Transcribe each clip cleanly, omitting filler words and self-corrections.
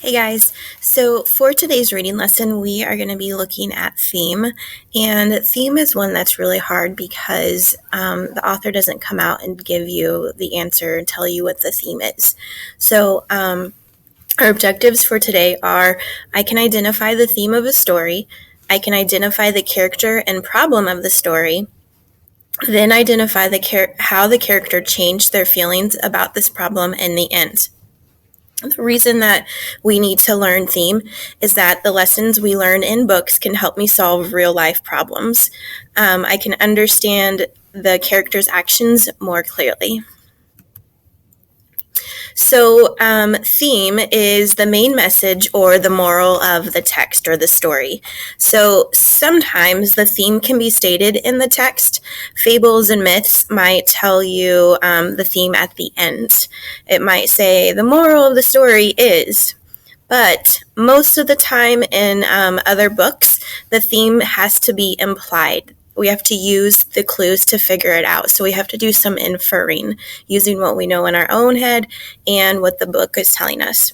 Hey guys, so for today's reading lesson, we are going to be looking at theme. And theme is one that's really hard because the author doesn't come out and give you the answer and tell you what the theme is. So our objectives for today are I can identify the theme of a story, I can identify the character and problem of the story, then identify how the character changed their feelings about this problem in the end. The reason that we need to learn theme is that the lessons we learn in books can help me solve real life problems. I can understand the character's actions more clearly. So, theme is the main message or the moral of the text or the story. So, sometimes the theme can be stated in the text. Fables and myths might tell you the theme at the end. It might say, the moral of the story is. But most of the time in other books, the theme has to be implied. We have to use the clues to figure it out. So we have to do some inferring using what we know in our own head and what the book is telling us.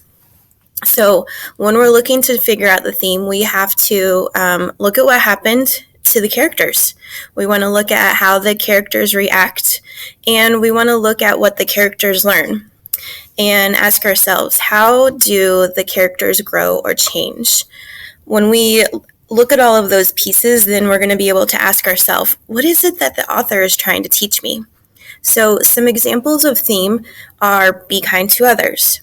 So when we're looking to figure out the theme, we have to look at what happened to the characters. We want to look at how the characters react, and we want to look at what the characters learn and ask ourselves, how do the characters grow or change? When we look at all of those pieces, then we're going to be able to ask ourselves, what is it that the author is trying to teach me? So some examples of theme are be kind to others.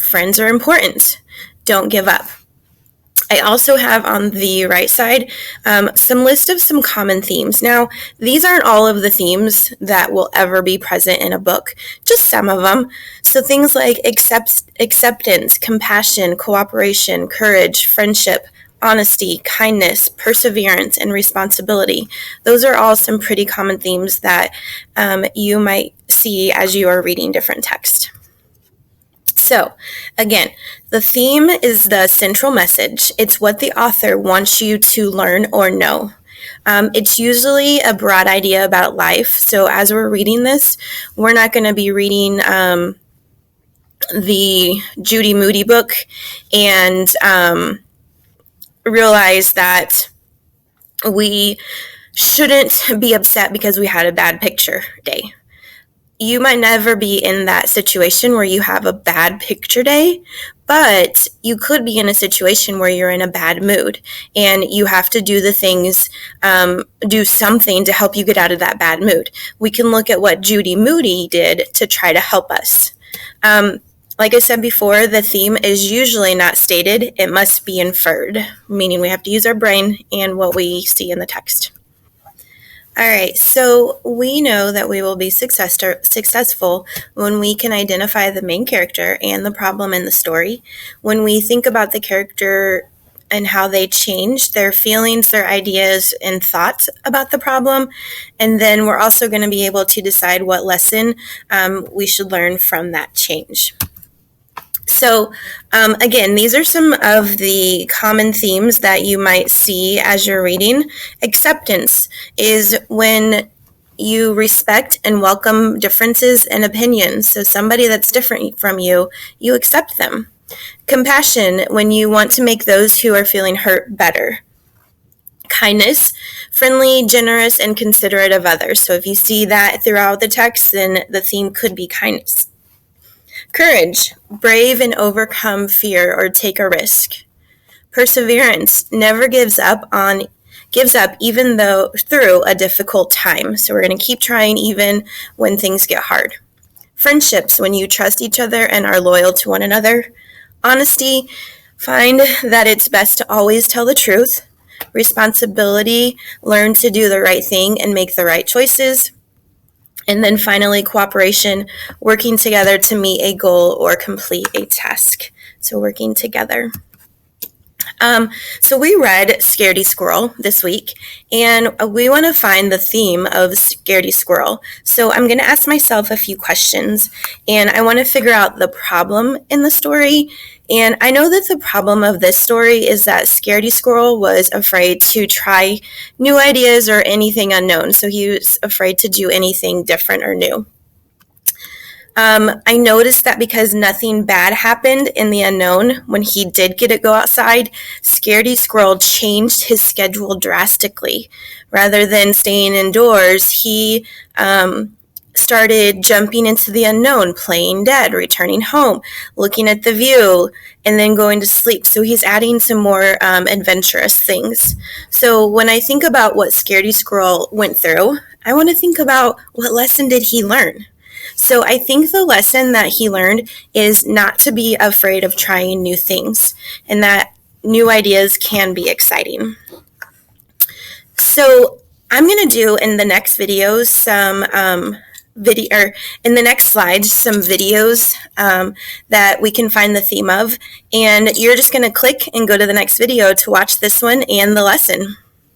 Friends are important. Don't give up. I also have on the right side some list of some common themes. Now, these aren't all of the themes that will ever be present in a book, just some of them. So things like acceptance, compassion, cooperation, courage, friendship, honesty, kindness, perseverance, and responsibility. Those are all some pretty common themes that you might see as you are reading different texts. So, again, the theme is the central message. It's what the author wants you to learn or know. It's usually a broad idea about life. So as we're reading this, we're not going to be reading the Judy Moody book and realize that we shouldn't be upset because we had a bad picture day. You might never be in that situation where you have a bad picture day, but you could be in a situation where you're in a bad mood and you have to do the things, do something to help you get out of that bad mood. We can look at what Judy Moody did to try to help us. Like I said before, the theme is usually not stated. It must be inferred, meaning we have to use our brain and what we see in the text. All right, so we know that we will be successful when we can identify the main character and the problem in the story. When we think about the character and how they change their feelings, their ideas, and thoughts about the problem. And then we're also going to be able to decide what lesson we should learn from that change. So, again, these are some of the common themes that you might see as you're reading. Acceptance is when you respect and welcome differences and opinions. So somebody that's different from you, you accept them. Compassion, when you want to make those who are feeling hurt better. Kindness, friendly, generous, and considerate of others. So if you see that throughout the text, then the theme could be kindness. Courage, brave and overcome fear or take a risk. Perseverance, never gives up even though through a difficult time. So we're going to keep trying even when things get hard. Friendships, when you trust each other and are loyal to one another. Honesty, find that it's best to always tell the truth. Responsibility, learn to do the right thing and make the right choices. And then finally, cooperation, working together to meet a goal or complete a task. So working together. So we read Scaredy Squirrel this week, and we want to find the theme of Scaredy Squirrel. So I'm going to ask myself a few questions, and I want to figure out the problem in the story. And I know that the problem of this story is that Scaredy Squirrel was afraid to try new ideas or anything unknown. So he was afraid to do anything different or new. I noticed that because nothing bad happened in the unknown, when he did get to go outside, Scaredy Squirrel changed his schedule drastically. Rather than staying indoors, he started jumping into the unknown, playing dead, returning home, looking at the view, and then going to sleep. So he's adding some more adventurous things. So when I think about what Scaredy Squirrel went through, I want to think about what lesson did he learn? So I think the lesson that he learned is not to be afraid of trying new things, and that new ideas can be exciting. So I'm going to do in the next videos some in the next slides some videos that we can find the theme of, and you're just going to click and go to the next video to watch this one and the lesson.